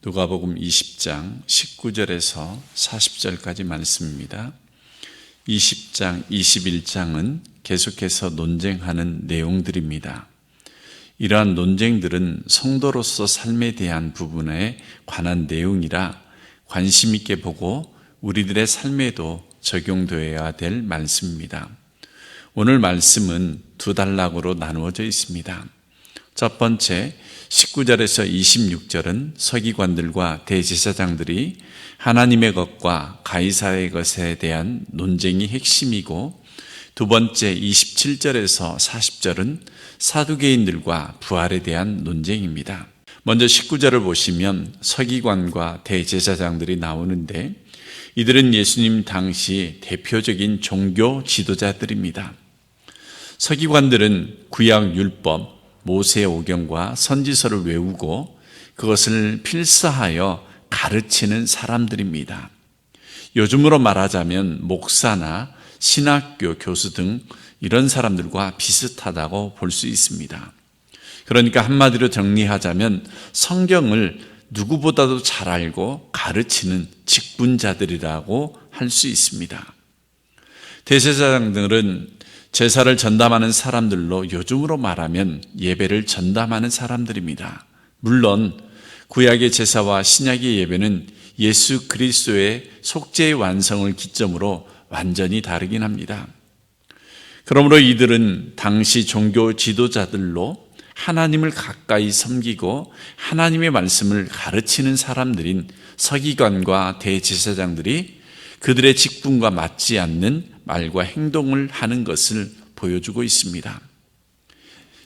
누가복음 20장 19절에서 40절까지 말씀입니다. 20장, 21장은 계속해서 논쟁하는 내용들입니다. 이러한 논쟁들은 성도로서 삶에 대한 부분에 관한 내용이라 관심 있게 보고 우리들의 삶에도 적용되어야 될 말씀입니다. 오늘 말씀은 두 단락으로 나누어져 있습니다. 첫 번째 19절에서 26절은 서기관들과 대제사장들이 하나님의 것과 가이사의 것에 대한 논쟁이 핵심이고, 두 번째 27절에서 40절은 사두개인들과 부활에 대한 논쟁입니다. 먼저 19절을 보시면 서기관과 대제사장들이 나오는데, 이들은 예수님 당시 대표적인 종교 지도자들입니다. 서기관들은 구약 율법, 모세의 오경과 선지서를 외우고 그것을 필사하여 가르치는 사람들입니다. 요즘으로 말하자면 목사나 신학교 교수 등 이런 사람들과 비슷하다고 볼 수 있습니다. 그러니까 한마디로 정리하자면 성경을 누구보다도 잘 알고 가르치는 직분자들이라고 할 수 있습니다. 대제사장들은 제사를 전담하는 사람들로 요즘으로 말하면 예배를 전담하는 사람들입니다. 물론 구약의 제사와 신약의 예배는 예수 그리스도의 속죄의 완성을 기점으로 완전히 다르긴 합니다. 그러므로 이들은 당시 종교 지도자들로 하나님을 가까이 섬기고 하나님의 말씀을 가르치는 사람들인 서기관과 대제사장들이 그들의 직분과 맞지 않는 말과 행동을 하는 것을 보여주고 있습니다.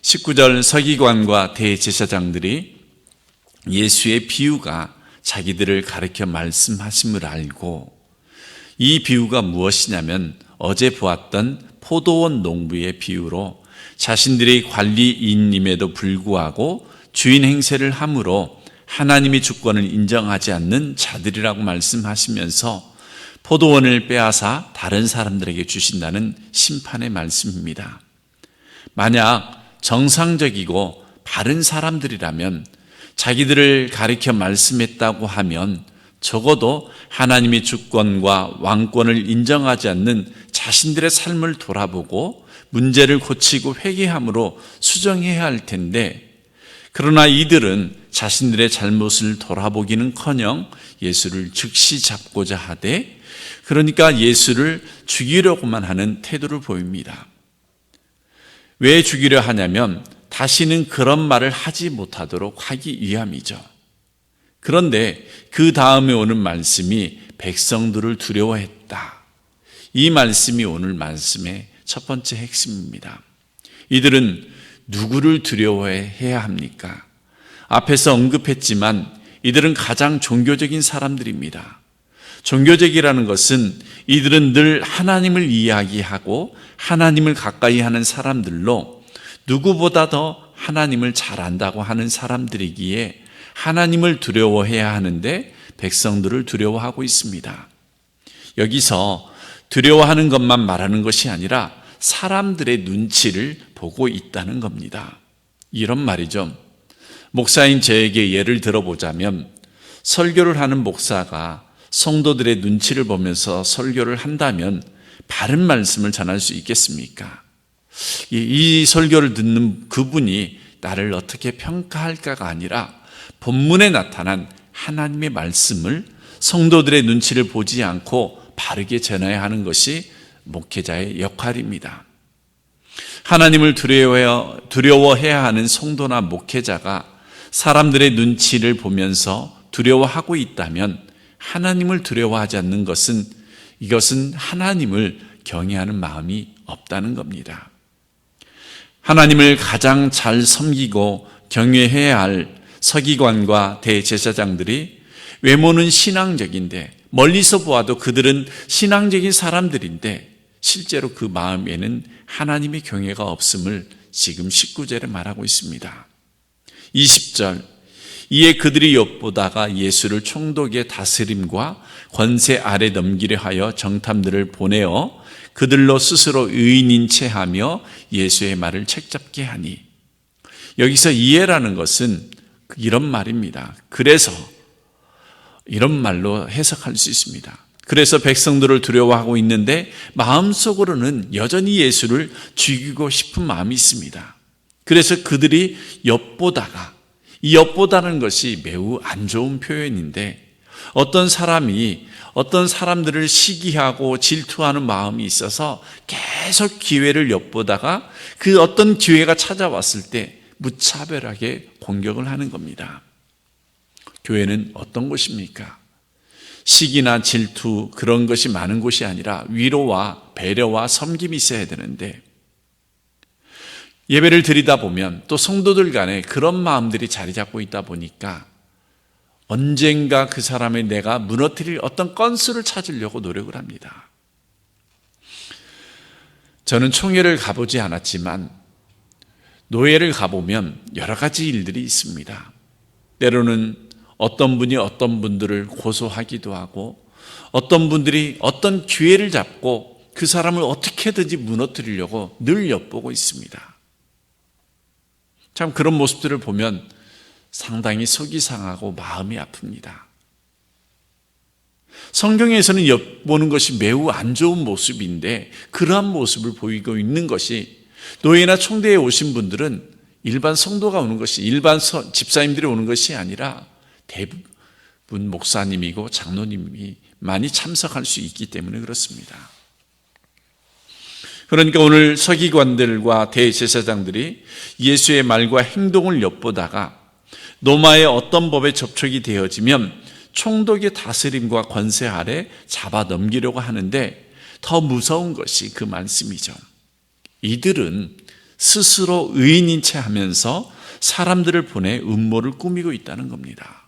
19절 서기관과 대제사장들이 예수의 비유가 자기들을 가르쳐 말씀하심을 알고, 이 비유가 무엇이냐면 어제 보았던 포도원 농부의 비유로 자신들이 관리인임에도 불구하고 주인 행세를 함으로 하나님의 주권을 인정하지 않는 자들이라고 말씀하시면서 포도원을 빼앗아 다른 사람들에게 주신다는 심판의 말씀입니다. 만약 정상적이고 바른 사람들이라면 자기들을 가리켜 말씀했다고 하면 적어도 하나님의 주권과 왕권을 인정하지 않는 자신들의 삶을 돌아보고 문제를 고치고 회개함으로 수정해야 할 텐데, 그러나 이들은 자신들의 잘못을 돌아보기는커녕 예수를 즉시 잡고자 하되, 그러니까 예수를 죽이려고만 하는 태도를 보입니다. 왜 죽이려 하냐면 다시는 그런 말을 하지 못하도록 하기 위함이죠. 그런데 그 다음에 오는 말씀이 백성들을 두려워했다. 이 말씀이 오늘 말씀의 첫 번째 핵심입니다. 이들은 누구를 두려워해야 합니까? 앞에서 언급했지만 이들은 가장 종교적인 사람들입니다. 종교적이라는 것은 이들은 늘 하나님을 이야기하고 하나님을 가까이 하는 사람들로 누구보다 더 하나님을 잘 안다고 하는 사람들이기에 하나님을 두려워해야 하는데 백성들을 두려워하고 있습니다. 여기서 두려워하는 것만 말하는 것이 아니라 사람들의 눈치를 보고 있다는 겁니다. 이런 말이죠. 목사인 저에게 예를 들어보자면, 설교를 하는 목사가 성도들의 눈치를 보면서 설교를 한다면 바른 말씀을 전할 수 있겠습니까? 이 설교를 듣는 그분이 나를 어떻게 평가할까가 아니라 본문에 나타난 하나님의 말씀을 성도들의 눈치를 보지 않고 바르게 전해야 하는 것이 목회자의 역할입니다. 하나님을 두려워해야 하는 성도나 목회자가 사람들의 눈치를 보면서 두려워하고 있다면 하나님을 두려워하지 않는 것은, 이것은 하나님을 경외하는 마음이 없다는 겁니다. 하나님을 가장 잘 섬기고 경외해야 할 서기관과 대제사장들이 외모는 신앙적인데, 멀리서 보아도 그들은 신앙적인 사람들인데 실제로 그 마음에는 하나님의 경외가 없음을 지금 19절에 말하고 있습니다. 20절, 이에 그들이 엿보다가 예수를 총독의 다스림과 권세 아래 넘기려 하여 정탐들을 보내어 그들로 스스로 의인인 채 하며 예수의 말을 책잡게 하니, 여기서 이해라는 것은 이런 말입니다. 그래서 이런 말로 해석할 수 있습니다. 그래서 백성들을 두려워하고 있는데 마음속으로는 여전히 예수를 죽이고 싶은 마음이 있습니다. 그래서 그들이 엿보다가, 이 엿보다는 것이 매우 안 좋은 표현인데, 어떤 사람이 어떤 사람들을 시기하고 질투하는 마음이 있어서 계속 기회를 엿보다가 그 어떤 기회가 찾아왔을 때 무차별하게 공격을 하는 겁니다. 교회는 어떤 곳입니까? 시기나 질투 그런 것이 많은 곳이 아니라 위로와 배려와 섬김이 있어야 되는데, 예배를 드리다 보면 또 성도들 간에 그런 마음들이 자리 잡고 있다 보니까 언젠가 그 사람의 내가 무너뜨릴 어떤 건수를 찾으려고 노력을 합니다. 저는 총회를 가보지 않았지만 노예를 가보면 여러 가지 일들이 있습니다. 때로는 어떤 분이 어떤 분들을 고소하기도 하고, 어떤 분들이 어떤 기회를 잡고 그 사람을 어떻게든지 무너뜨리려고 늘 엿보고 있습니다. 참 그런 모습들을 보면 상당히 속이 상하고 마음이 아픕니다. 성경에서는 엿보는 것이 매우 안 좋은 모습인데, 그러한 모습을 보이고 있는 것이, 노예나 총대에 오신 분들은 일반 성도가 오는 것이, 일반 집사님들이 오는 것이 아니라 대부분 목사님이고 장로님이 많이 참석할 수 있기 때문에 그렇습니다. 그러니까 오늘 서기관들과 대제사장들이 예수의 말과 행동을 엿보다가 로마의 어떤 법에 접촉이 되어지면 총독의 다스림과 권세 아래 잡아 넘기려고 하는데, 더 무서운 것이 그 말씀이죠. 이들은 스스로 의인인 채 하면서 사람들을 보내 음모를 꾸미고 있다는 겁니다.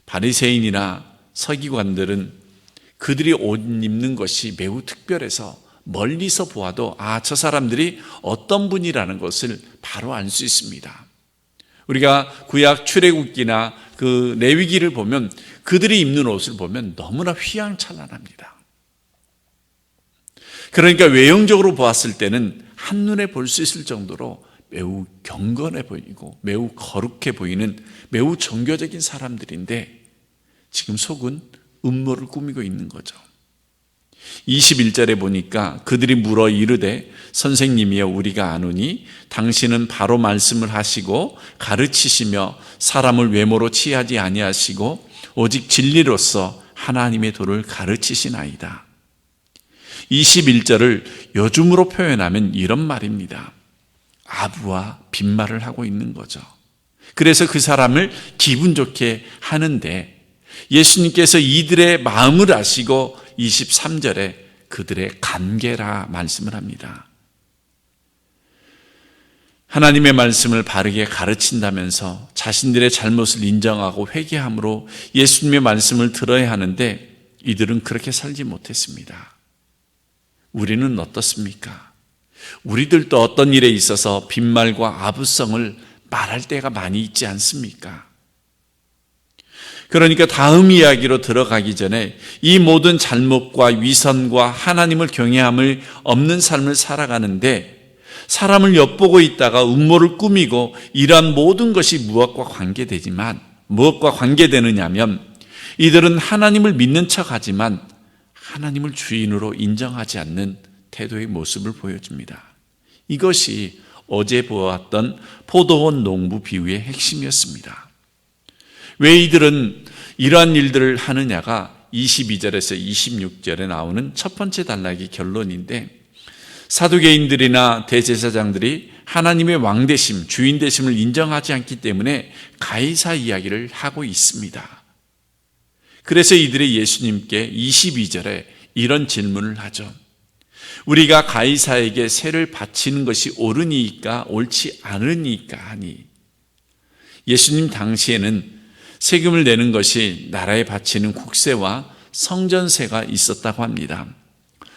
바리새인이나 서기관들은 그들이 옷 입는 것이 매우 특별해서 멀리서 보아도 저 사람들이 어떤 분이라는 것을 바로 알 수 있습니다. 우리가 구약 출애굽기나 그 레위기를 보면 그들이 입는 옷을 보면 너무나 휘황찬란합니다. 그러니까 외형적으로 보았을 때는 한눈에 볼 수 있을 정도로 매우 경건해 보이고 매우 거룩해 보이는 매우 종교적인 사람들인데, 지금 속은 음모를 꾸미고 있는 거죠. 21절에 보니까 그들이 물어 이르되 선생님이여 우리가 아노니 당신은 바로 말씀을 하시고 가르치시며 사람을 외모로 취하지 아니하시고 오직 진리로서 하나님의 도를 가르치시나이다. 21절을 요즘으로 표현하면 이런 말입니다. 아부와 빈말을 하고 있는 거죠. 그래서 그 사람을 기분 좋게 하는데, 예수님께서 이들의 마음을 아시고 23절에 그들의 관계라 말씀을 합니다. 하나님의 말씀을 바르게 가르친다면서 자신들의 잘못을 인정하고 회개함으로 예수님의 말씀을 들어야 하는데, 이들은 그렇게 살지 못했습니다. 우리는 어떻습니까? 우리들도 어떤 일에 있어서 빈말과 아부성을 말할 때가 많이 있지 않습니까? 그러니까 다음 이야기로 들어가기 전에 이 모든 잘못과 위선과 하나님을 경외함을 없는 삶을 살아가는데, 사람을 엿보고 있다가 음모를 꾸미고 이러한 모든 것이 무엇과 관계되느냐면, 이들은 하나님을 믿는 척하지만 하나님을 주인으로 인정하지 않는 태도의 모습을 보여줍니다. 이것이 어제 보았던 포도원 농부 비유의 핵심이었습니다. 왜 이들은 이러한 일들을 하느냐가 22절에서 26절에 나오는 첫 번째 단락의 결론인데, 사두개인들이나 대제사장들이 하나님의 왕되심, 주인되심을 인정하지 않기 때문에 가이사 이야기를 하고 있습니다. 그래서 이들이 예수님께 22절에 이런 질문을 하죠. 우리가 가이사에게 세를 바치는 것이 옳으니까 옳지 않으니까 하니. 예수님 당시에는 세금을 내는 것이 나라에 바치는 국세와 성전세가 있었다고 합니다.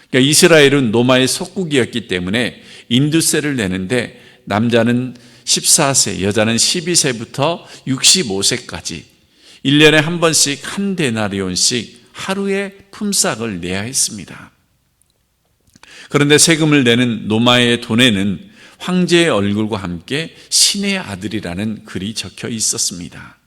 그러니까 이스라엘은 로마의 속국이었기 때문에 인두세를 내는데, 남자는 14세, 여자는 12세부터 65세까지 1년에 한 번씩 한 데나리온씩 하루에 품삯을 내야 했습니다. 그런데 세금을 내는 로마의 돈에는 황제의 얼굴과 함께 신의 아들이라는 글이 적혀 있었습니다.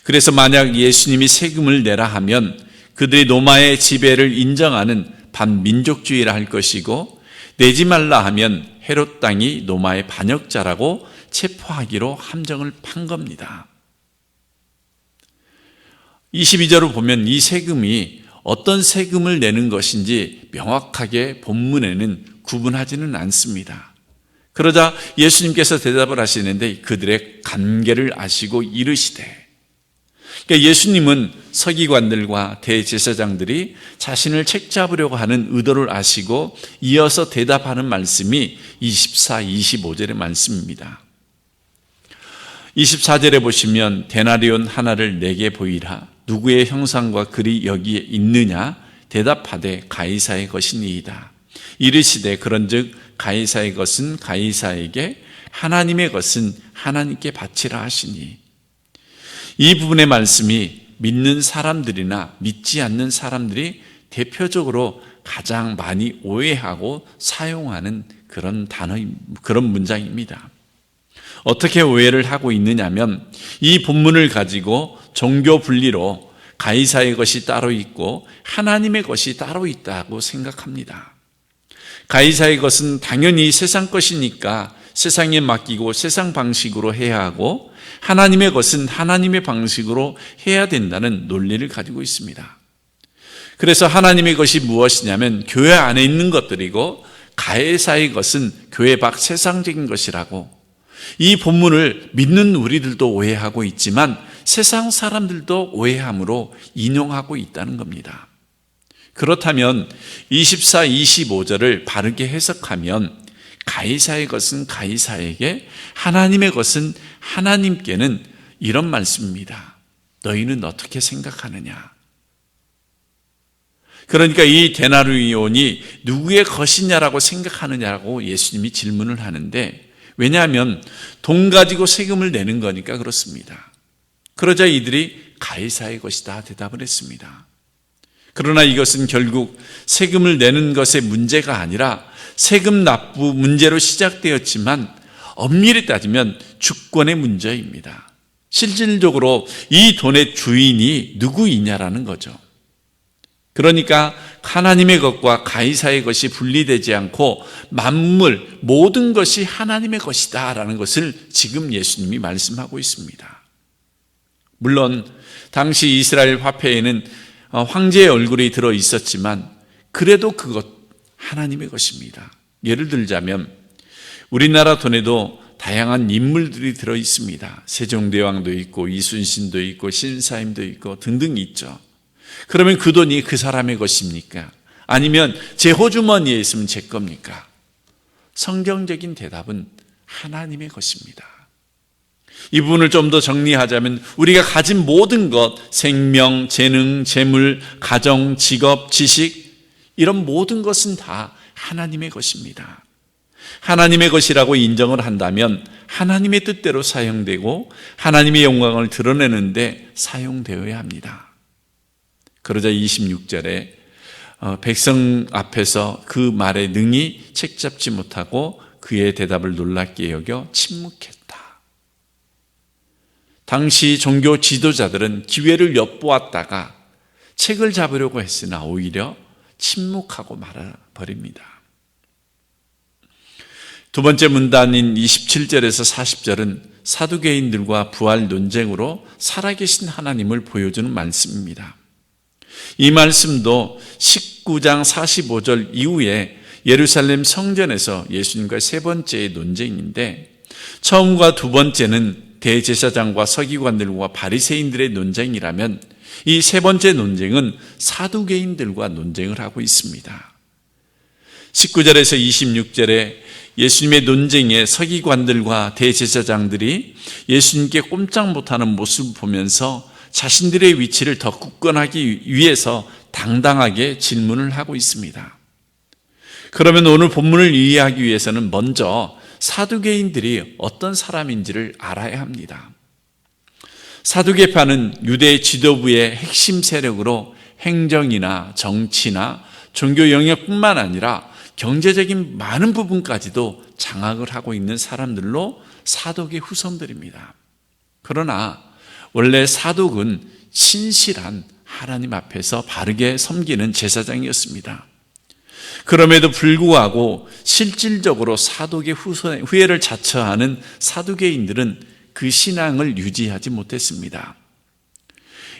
그래서 만약 예수님이 세금을 내라 하면 그들이 로마의 지배를 인정하는 반민족주의라 할 것이고, 내지 말라 하면 헤롯 땅이 로마의 반역자라고 체포하기로 함정을 판 겁니다. 22절을 보면 이 세금이 어떤 세금을 내는 것인지 명확하게 본문에는 구분하지는 않습니다. 그러자 예수님께서 대답을 하시는데 그들의 관계를 아시고 이르시되, 그러니까 예수님은 서기관들과 대제사장들이 자신을 책잡으려고 하는 의도를 아시고 이어서 대답하는 말씀이 24, 25절의 말씀입니다. 24절에 보시면 데나리온 하나를 내게 보이라. 누구의 형상과 글이 여기에 있느냐? 대답하되 가이사의 것이니이다. 이르시되 그런즉 가이사의 것은 가이사에게, 하나님의 것은 하나님께 바치라 하시니. 이 부분의 말씀이 믿는 사람들이나 믿지 않는 사람들이 대표적으로 가장 많이 오해하고 사용하는 그런 그런 문장입니다. 어떻게 오해를 하고 있느냐면, 이 본문을 가지고 종교 분리로 가이사의 것이 따로 있고 하나님의 것이 따로 있다고 생각합니다. 가이사의 것은 당연히 세상 것이니까 세상에 맡기고 세상 방식으로 해야 하고, 하나님의 것은 하나님의 방식으로 해야 된다는 논리를 가지고 있습니다. 그래서 하나님의 것이 무엇이냐면 교회 안에 있는 것들이고, 가이사의 것은 교회 밖 세상적인 것이라고, 이 본문을 믿는 우리들도 오해하고 있지만 세상 사람들도 오해함으로 인용하고 있다는 겁니다. 그렇다면 24, 25절을 바르게 해석하면 가이사의 것은 가이사에게, 하나님의 것은 하나님께는 이런 말씀입니다. 너희는 어떻게 생각하느냐? 그러니까 이 데나리온이 누구의 것이냐라고 생각하느냐라고 예수님이 질문을 하는데, 왜냐하면 돈 가지고 세금을 내는 거니까 그렇습니다. 그러자 이들이 가이사의 것이다 대답을 했습니다. 그러나 이것은 결국 세금을 내는 것의 문제가 아니라 세금 납부 문제로 시작되었지만 엄밀히 따지면 주권의 문제입니다. 실질적으로 이 돈의 주인이 누구이냐라는 거죠. 그러니까 하나님의 것과 가이사의 것이 분리되지 않고 만물, 모든 것이 하나님의 것이다 라는 것을 지금 예수님이 말씀하고 있습니다. 물론 당시 이스라엘 화폐에는 황제의 얼굴이 들어 있었지만 그래도 그것 하나님의 것입니다. 예를 들자면 우리나라 돈에도 다양한 인물들이 들어 있습니다. 세종대왕도 있고 이순신도 있고 신사임도 있고 등등 있죠. 그러면 그 돈이 그 사람의 것입니까? 아니면 제 호주머니에 있으면 제 겁니까? 성경적인 대답은 하나님의 것입니다. 이 부분을 좀 더 정리하자면 우리가 가진 모든 것, 생명, 재능, 재물, 가정, 직업, 지식, 이런 모든 것은 다 하나님의 것입니다. 하나님의 것이라고 인정을 한다면 하나님의 뜻대로 사용되고 하나님의 영광을 드러내는데 사용되어야 합니다. 그러자 26절에 백성 앞에서 그 말에 능히 책잡지 못하고 그의 대답을 놀랍게 여겨 침묵했다. 당시 종교 지도자들은 기회를 엿보았다가 책을 잡으려고 했으나 오히려 침묵하고 말아버립니다. 두 번째 문단인 27절에서 40절은 사두개인들과 부활 논쟁으로 살아계신 하나님을 보여주는 말씀입니다. 이 말씀도 19장 45절 이후에 예루살렘 성전에서 예수님과 세 번째의 논쟁인데, 처음과 두 번째는 대제사장과 서기관들과 바리새인들의 논쟁이라면 이 세 번째 논쟁은 사두개인들과 논쟁을 하고 있습니다. 19절에서 26절에 예수님의 논쟁에 서기관들과 대제사장들이 예수님께 꼼짝 못하는 모습을 보면서 자신들의 위치를 더 굳건하기 위해서 당당하게 질문을 하고 있습니다. 그러면 오늘 본문을 이해하기 위해서는 먼저 사두개인들이 어떤 사람인지를 알아야 합니다. 사두개파는 유대 지도부의 핵심 세력으로 행정이나 정치나 종교 영역뿐만 아니라 경제적인 많은 부분까지도 장악을 하고 있는 사람들로 사독의 후손들입니다. 그러나 원래 사독은 신실한 하나님 앞에서 바르게 섬기는 제사장이었습니다. 그럼에도 불구하고 실질적으로 사독의 후예를 자처하는 사두개인들은 그 신앙을 유지하지 못했습니다.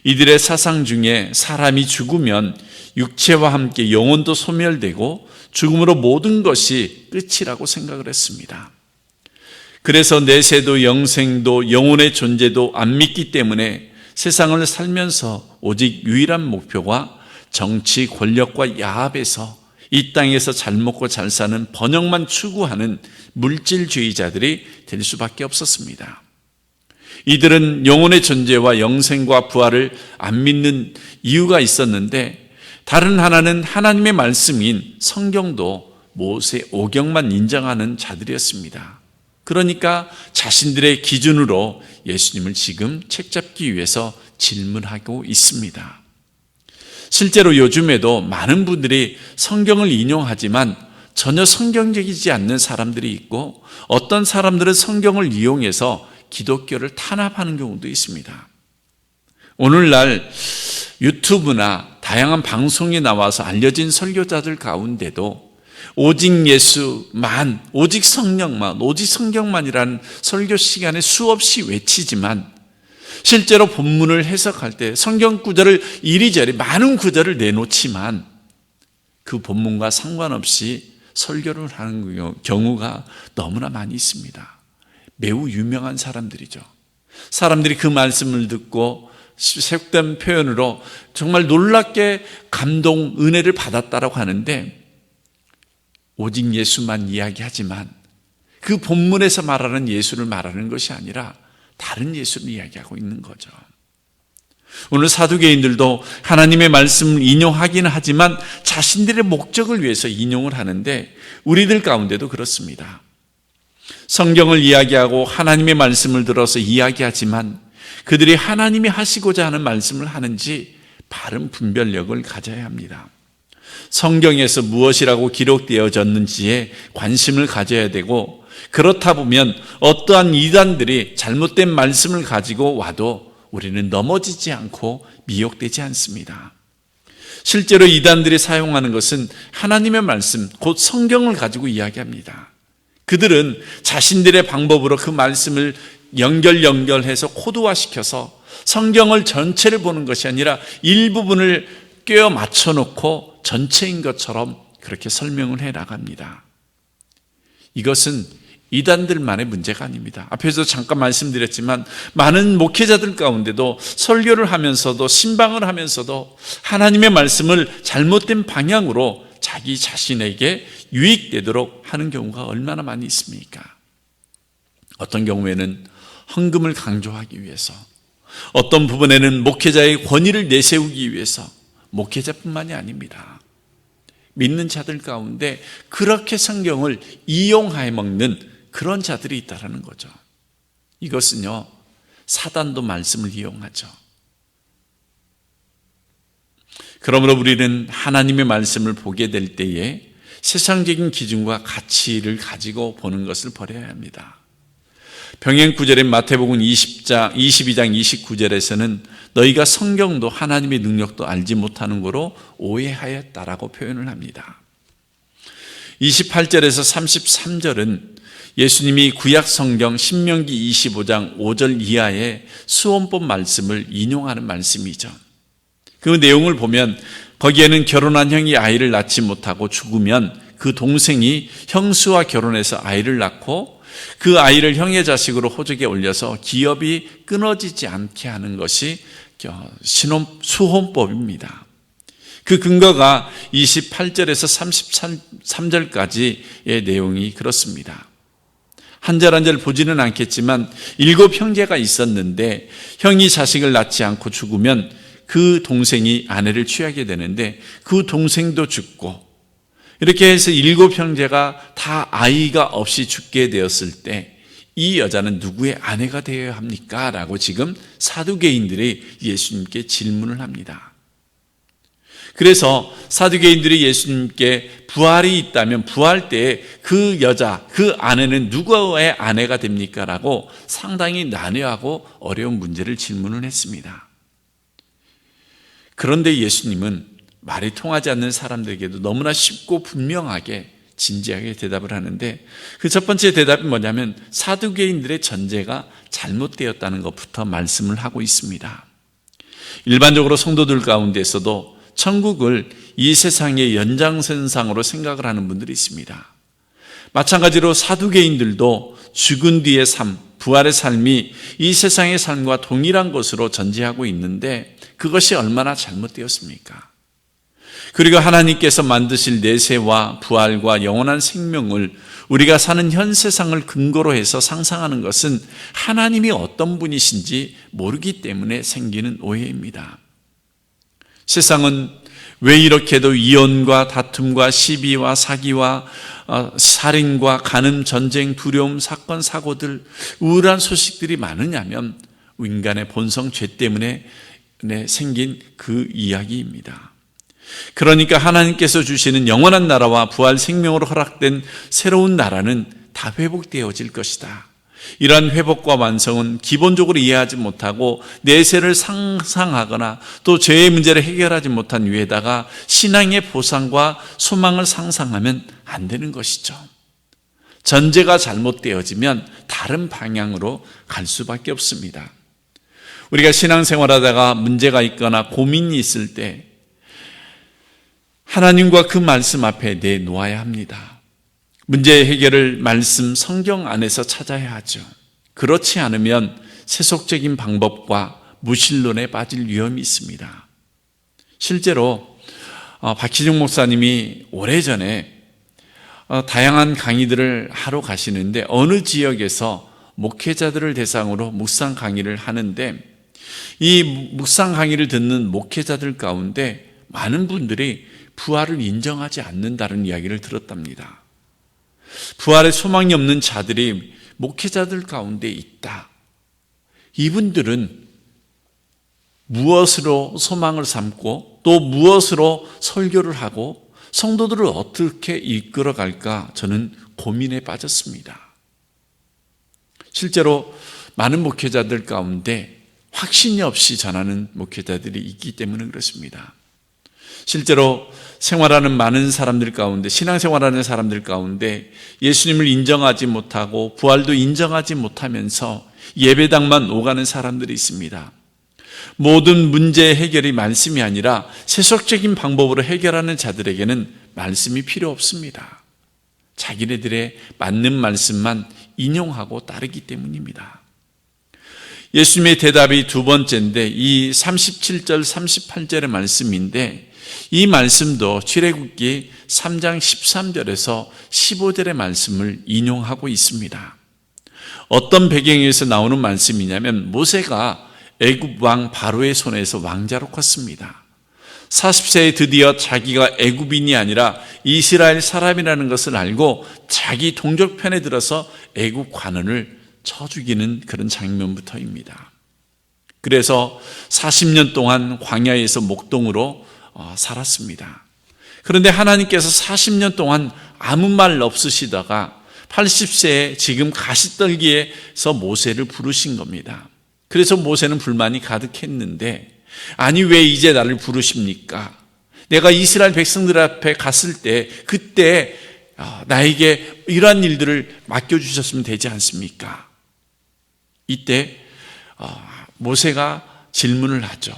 이들의 사상 중에 사람이 죽으면 육체와 함께 영혼도 소멸되고 죽음으로 모든 것이 끝이라고 생각을 했습니다. 그래서 내세도 영생도 영혼의 존재도 안 믿기 때문에 세상을 살면서 오직 유일한 목표가 정치, 권력과 야합에서 이 땅에서 잘 먹고 잘 사는 번영만 추구하는 물질주의자들이 될 수밖에 없었습니다. 이들은 영혼의 존재와 영생과 부활을 안 믿는 이유가 있었는데, 다른 하나는 하나님의 말씀인 성경도 모세 오경만 인정하는 자들이었습니다. 그러니까 자신들의 기준으로 예수님을 지금 책잡기 위해서 질문하고 있습니다. 실제로 요즘에도 많은 분들이 성경을 인용하지만 전혀 성경적이지 않는 사람들이 있고, 어떤 사람들은 성경을 이용해서 기독교를 탄압하는 경우도 있습니다. 오늘날 유튜브나 다양한 방송에 나와서 알려진 설교자들 가운데도 오직 예수만, 오직 성령만, 오직 성경만이라는 설교 시간에 수없이 외치지만, 실제로 본문을 해석할 때 성경 구절을 이리저리 많은 구절을 내놓지만 그 본문과 상관없이 설교를 하는 경우가 너무나 많이 있습니다. 매우 유명한 사람들이죠. 사람들이 그 말씀을 듣고 색된 표현으로 정말 놀랍게 감동, 은혜를 받았다라고 하는데, 오직 예수만 이야기하지만 그 본문에서 말하는 예수를 말하는 것이 아니라 다른 예수를 이야기하고 있는 거죠. 오늘 사두개인들도 하나님의 말씀을 인용하기는 하지만 자신들의 목적을 위해서 인용을 하는데, 우리들 가운데도 그렇습니다. 성경을 이야기하고 하나님의 말씀을 들어서 이야기하지만 그들이 하나님이 하시고자 하는 말씀을 하는지 바른 분별력을 가져야 합니다. 성경에서 무엇이라고 기록되어졌는지에 관심을 가져야 되고, 그렇다 보면 어떠한 이단들이 잘못된 말씀을 가지고 와도 우리는 넘어지지 않고 미혹되지 않습니다. 실제로 이단들이 사용하는 것은 하나님의 말씀, 곧 성경을 가지고 이야기합니다. 그들은 자신들의 방법으로 그 말씀을 연결해서 코드화시켜서 성경을 전체를 보는 것이 아니라 일부분을 꿰어 맞춰놓고 전체인 것처럼 그렇게 설명을 해 나갑니다. 이것은 이단들만의 문제가 아닙니다. 앞에서 잠깐 말씀드렸지만 많은 목회자들 가운데도 설교를 하면서도 신방을 하면서도 하나님의 말씀을 잘못된 방향으로 자기 자신에게 유익되도록 하는 경우가 얼마나 많이 있습니까? 어떤 경우에는 헌금을 강조하기 위해서, 어떤 부분에는 목회자의 권위를 내세우기 위해서, 목회자뿐만이 아닙니다. 믿는 자들 가운데 그렇게 성경을 이용해 먹는 그런 자들이 있다는 거죠. 이것은요, 사단도 말씀을 이용하죠. 그러므로 우리는 하나님의 말씀을 보게 될 때에 세상적인 기준과 가치를 가지고 보는 것을 버려야 합니다. 병행 구절인 마태복음 22장 29절에서는 너희가 성경도 하나님의 능력도 알지 못하는 거로 오해하였다라고 표현을 합니다. 28절에서 33절은 예수님이 구약 성경 신명기 25장 5절 이하의 수원법 말씀을 인용하는 말씀이죠. 그 내용을 보면 거기에는 결혼한 형이 아이를 낳지 못하고 죽으면 그 동생이 형수와 결혼해서 아이를 낳고 그 아이를 형의 자식으로 호적에 올려서 기업이 끊어지지 않게 하는 것이 수혼법입니다. 그 근거가 28절에서 33절까지의 내용이 그렇습니다. 한 절 한 절 보지는 않겠지만 7 형제가 있었는데 형이 자식을 낳지 않고 죽으면 그 동생이 아내를 취하게 되는데 그 동생도 죽고, 이렇게 해서 7 형제가 다 아이가 없이 죽게 되었을 때 이 여자는 누구의 아내가 되어야 합니까? 라고 지금 사두개인들이 예수님께 질문을 합니다. 그래서 사두개인들이 예수님께 부활이 있다면 부활 때 그 여자, 그 아내는 누구의 아내가 됩니까? 라고 상당히 난해하고 어려운 문제를 질문을 했습니다. 그런데 예수님은 말이 통하지 않는 사람들에게도 너무나 쉽고 분명하게 진지하게 대답을 하는데, 그 첫 번째 대답이 뭐냐면 사두개인들의 전제가 잘못되었다는 것부터 말씀을 하고 있습니다. 일반적으로 성도들 가운데서도 천국을 이 세상의 연장선상으로 생각을 하는 분들이 있습니다. 마찬가지로 사두개인들도 죽은 뒤의 삶, 부활의 삶이 이 세상의 삶과 동일한 것으로 전제하고 있는데 그것이 얼마나 잘못되었습니까? 그리고 하나님께서 만드실 내세와 부활과 영원한 생명을 우리가 사는 현 세상을 근거로 해서 상상하는 것은 하나님이 어떤 분이신지 모르기 때문에 생기는 오해입니다. 세상은 왜 이렇게도 이혼과 다툼과 시비와 사기와 살인과 간음, 전쟁, 두려움, 사건, 사고들, 우울한 소식들이 많으냐면 인간의 본성 죄 때문에 생긴 그 이야기입니다. 그러니까 하나님께서 주시는 영원한 나라와 부활 생명으로 허락된 새로운 나라는 다 회복되어질 것이다. 이러한 회복과 완성은 기본적으로 이해하지 못하고 내세를 상상하거나 또 죄의 문제를 해결하지 못한 위에다가 신앙의 보상과 소망을 상상하면 안 되는 것이죠. 전제가 잘못되어지면 다른 방향으로 갈 수밖에 없습니다. 우리가 신앙생활하다가 문제가 있거나 고민이 있을 때 하나님과 그 말씀 앞에 내놓아야 합니다. 문제의 해결을 말씀, 성경 안에서 찾아야 하죠. 그렇지 않으면 세속적인 방법과 무신론에 빠질 위험이 있습니다. 실제로 박희중 목사님이 오래전에 다양한 강의들을 하러 가시는데 어느 지역에서 목회자들을 대상으로 묵상 강의를 하는데 이 묵상 강의를 듣는 목회자들 가운데 많은 분들이 부활을 인정하지 않는다는 이야기를 들었답니다. 부활의 소망이 없는 자들이 목회자들 가운데 있다. 이분들은 무엇으로 소망을 삼고 또 무엇으로 설교를 하고 성도들을 어떻게 이끌어갈까 저는 고민에 빠졌습니다. 실제로 많은 목회자들 가운데 확신이 없이 전하는 목회자들이 있기 때문에 그렇습니다. 실제로 생활하는 많은 사람들 가운데, 신앙생활하는 사람들 가운데 예수님을 인정하지 못하고 부활도 인정하지 못하면서 예배당만 오가는 사람들이 있습니다. 모든 문제 해결이 말씀이 아니라 세속적인 방법으로 해결하는 자들에게는 말씀이 필요 없습니다. 자기네들의 맞는 말씀만 인용하고 따르기 때문입니다. 예수님의 대답이 두 번째인데 이 37절 38절의 말씀인데 이 말씀도 출애굽기 3장 13절에서 15절의 말씀을 인용하고 있습니다. 어떤 배경에서 나오는 말씀이냐면 모세가 애굽 왕 바로의 손에서 왕자로 컸습니다. 40세에 드디어 자기가 애굽인이 아니라 이스라엘 사람이라는 것을 알고 자기 동족편에 들어서 애굽 관원을 쳐 죽이는 그런 장면부터입니다. 그래서 40년 동안 광야에서 목동으로 살았습니다. 그런데 하나님께서 40년 동안 아무 말 없으시다가 80세에 지금 가시떨기에서 모세를 부르신 겁니다. 그래서 모세는 불만이 가득했는데 아니 왜 이제 나를 부르십니까? 내가 이스라엘 백성들 앞에 갔을 때 그때 나에게 이러한 일들을 맡겨주셨으면 되지 않습니까? 이때 모세가 질문을 하죠.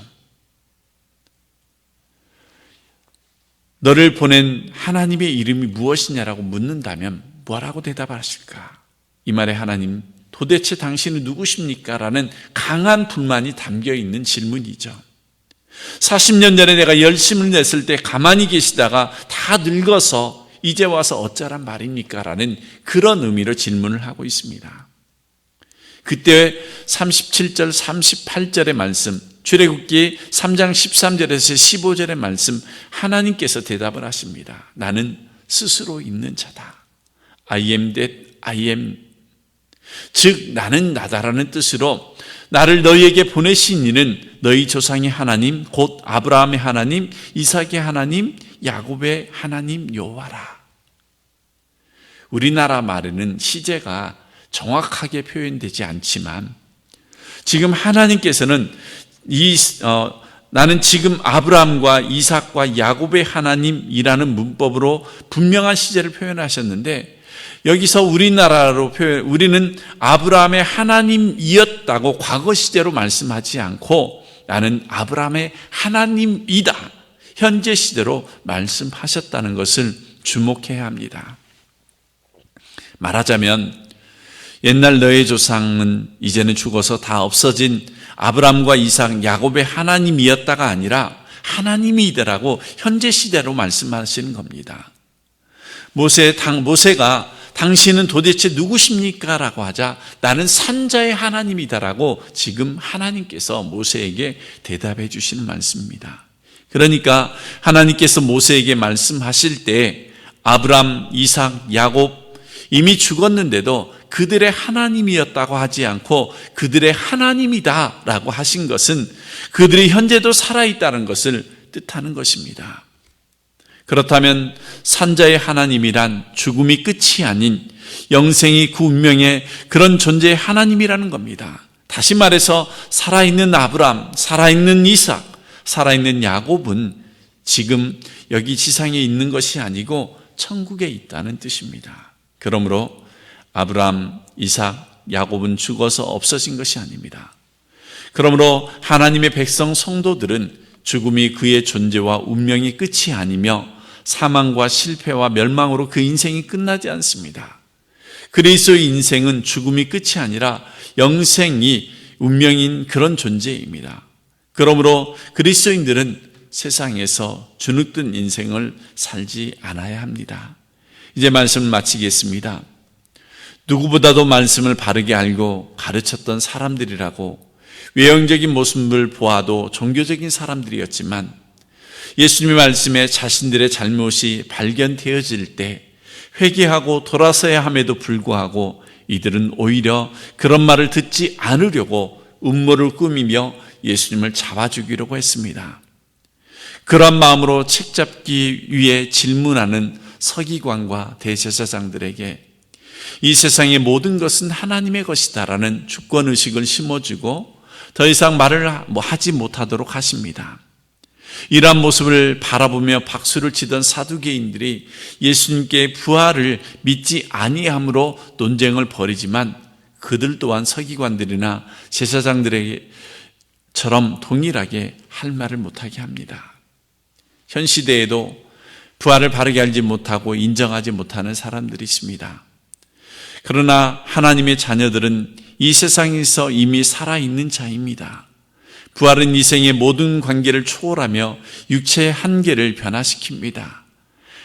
너를 보낸 하나님의 이름이 무엇이냐라고 묻는다면 뭐라고 대답하실까? 이 말에 하나님, 도대체 당신은 누구십니까? 라는 강한 불만이 담겨있는 질문이죠. 40년 전에 내가 열심을 냈을 때 가만히 계시다가 다 늙어서 이제 와서 어쩌란 말입니까? 라는 그런 의미로 질문을 하고 있습니다. 그때 37절 38절의 말씀, 출애굽기 3장 13절에서 15절의 말씀, 하나님께서 대답을 하십니다. 나는 스스로 있는 자다. I am that I am. 즉 나는 나다라는 뜻으로 나를 너희에게 보내신 이는 너희 조상의 하나님 곧 아브라함의 하나님, 이삭의 하나님, 야곱의 하나님 여호와라. 우리나라 말에는 시제가 정확하게 표현되지 않지만 지금 하나님께서는 나는 지금 아브라함과 이삭과 야곱의 하나님이라는 문법으로 분명한 시제를 표현하셨는데, 여기서 우리는 아브라함의 하나님이었다고 과거 시제로 말씀하지 않고 나는 아브라함의 하나님이다, 현재 시제로 말씀하셨다는 것을 주목해야 합니다. 말하자면 옛날 너의 조상은 이제는 죽어서 다 없어진 아브라함과 이삭, 야곱의 하나님이었다가 아니라 하나님이더라고 현재 시대로 말씀하시는 겁니다. 모세가 당신은 도대체 누구십니까? 라고 하자 나는 산자의 하나님이다라고 지금 하나님께서 모세에게 대답해 주시는 말씀입니다. 그러니까 하나님께서 모세에게 말씀하실 때 아브라함, 이삭, 야곱 이미 죽었는데도 그들의 하나님이었다고 하지 않고 그들의 하나님이다라고 하신 것은 그들이 현재도 살아있다는 것을 뜻하는 것입니다. 그렇다면 산자의 하나님이란 죽음이 끝이 아닌 영생이 그 운명의 그런 존재의 하나님이라는 겁니다. 다시 말해서 살아있는 아브라함, 살아있는 이삭, 살아있는 야곱은 지금 여기 지상에 있는 것이 아니고 천국에 있다는 뜻입니다. 그러므로 아브라함, 이삭, 야곱은 죽어서 없어진 것이 아닙니다. 그러므로 하나님의 백성 성도들은 죽음이 그의 존재와 운명이 끝이 아니며 사망과 실패와 멸망으로 그 인생이 끝나지 않습니다. 그리스도의 인생은 죽음이 끝이 아니라 영생이 운명인 그런 존재입니다. 그러므로 그리스도인들은 세상에서 주눅든 인생을 살지 않아야 합니다. 이제 말씀을 마치겠습니다. 누구보다도 말씀을 바르게 알고 가르쳤던 사람들이라고 외형적인 모습을 보아도 종교적인 사람들이었지만 예수님의 말씀에 자신들의 잘못이 발견되어질 때 회개하고 돌아서야 함에도 불구하고 이들은 오히려 그런 말을 듣지 않으려고 음모를 꾸미며 예수님을 잡아주기로 했습니다. 그런 마음으로 책잡기 위해 질문하는 서기관과 대제사장들에게 이 세상의 모든 것은 하나님의 것이다라는 주권의식을 심어주고 더 이상 말을 하지 못하도록 하십니다. 이러한 모습을 바라보며 박수를 치던 사두개인들이 예수님께 부활을 믿지 아니함으로 논쟁을 벌이지만 그들 또한 서기관들이나 제사장들에게처럼 동일하게 할 말을 못하게 합니다. 현 시대에도 부활을 바르게 알지 못하고 인정하지 못하는 사람들이 있습니다. 그러나 하나님의 자녀들은 이 세상에서 이미 살아있는 자입니다. 부활은 이 생의 모든 관계를 초월하며 육체의 한계를 변화시킵니다.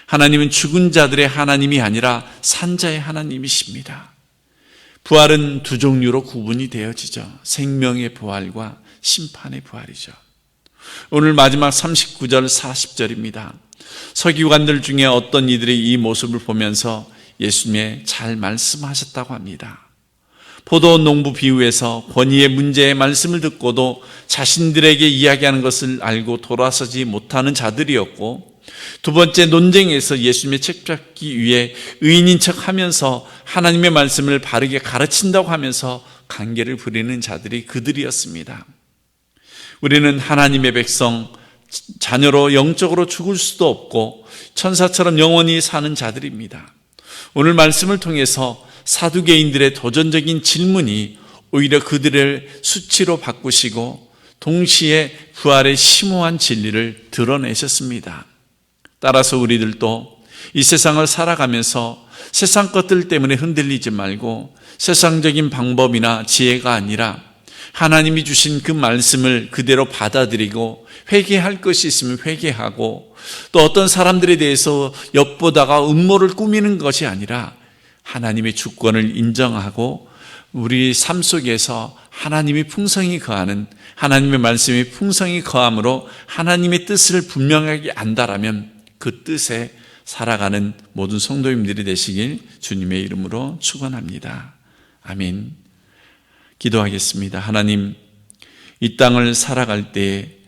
하나님은 죽은 자들의 하나님이 아니라 산자의 하나님이십니다. 부활은 두 종류로 구분이 되어지죠. 생명의 부활과 심판의 부활이죠. 오늘 마지막 39절 40절입니다. 서기관들 중에 어떤 이들이 이 모습을 보면서 예수님의 잘 말씀하셨다고 합니다. 포도 농부 비유에서 권위의 문제의 말씀을 듣고도 자신들에게 이야기하는 것을 알고 돌아서지 못하는 자들이었고, 두 번째 논쟁에서 예수님의 책잡기 위해 의인인 척하면서 하나님의 말씀을 바르게 가르친다고 하면서 관계를 부리는 자들이 그들이었습니다. 우리는 하나님의 백성, 자녀로 영적으로 죽을 수도 없고 천사처럼 영원히 사는 자들입니다. 오늘 말씀을 통해서 사두개인들의 도전적인 질문이 오히려 그들을 수치로 바꾸시고 동시에 부활의 심오한 진리를 드러내셨습니다. 따라서 우리들도 이 세상을 살아가면서 세상 것들 때문에 흔들리지 말고 세상적인 방법이나 지혜가 아니라 하나님이 주신 그 말씀을 그대로 받아들이고 회개할 것이 있으면 회개하고, 또 어떤 사람들에 대해서 엿보다가 음모를 꾸미는 것이 아니라 하나님의 주권을 인정하고 우리 삶 속에서 하나님이 풍성히 거하는, 하나님의 말씀이 풍성히 거함으로 하나님의 뜻을 분명하게 안다라면 그 뜻에 살아가는 모든 성도님들이 되시길 주님의 이름으로 축원합니다. 아멘. 기도하겠습니다. 하나님, 이 땅을 살아갈 때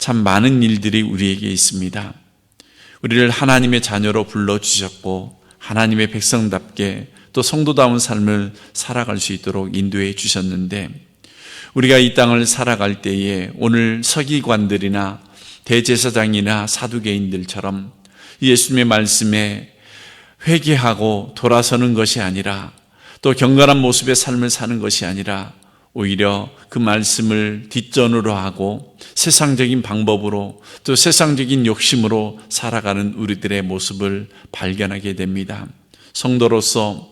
참 많은 일들이 우리에게 있습니다. 우리를 하나님의 자녀로 불러주셨고 하나님의 백성답게 또 성도다운 삶을 살아갈 수 있도록 인도해 주셨는데, 우리가 이 땅을 살아갈 때에 오늘 서기관들이나 대제사장이나 사두개인들처럼 예수님의 말씀에 회개하고 돌아서는 것이 아니라, 또 경건한 모습의 삶을 사는 것이 아니라 오히려 그 말씀을 뒷전으로 하고 세상적인 방법으로 또 세상적인 욕심으로 살아가는 우리들의 모습을 발견하게 됩니다. 성도로서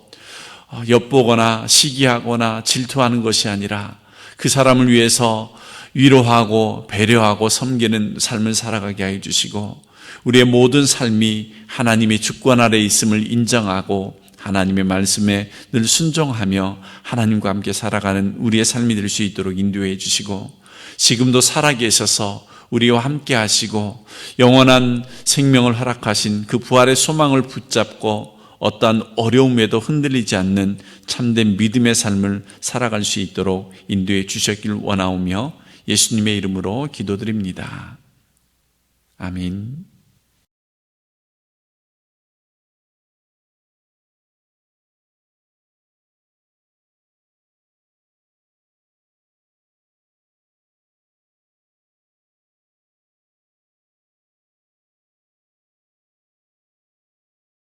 엿보거나 시기하거나 질투하는 것이 아니라 그 사람을 위해서 위로하고 배려하고 섬기는 삶을 살아가게 해주시고, 우리의 모든 삶이 하나님의 주권 아래 있음을 인정하고 하나님의 말씀에 늘 순종하며 하나님과 함께 살아가는 우리의 삶이 될 수 있도록 인도해 주시고, 지금도 살아계셔서 우리와 함께 하시고 영원한 생명을 허락하신 그 부활의 소망을 붙잡고 어떠한 어려움에도 흔들리지 않는 참된 믿음의 삶을 살아갈 수 있도록 인도해 주셨길 원하오며 예수님의 이름으로 기도드립니다. 아멘.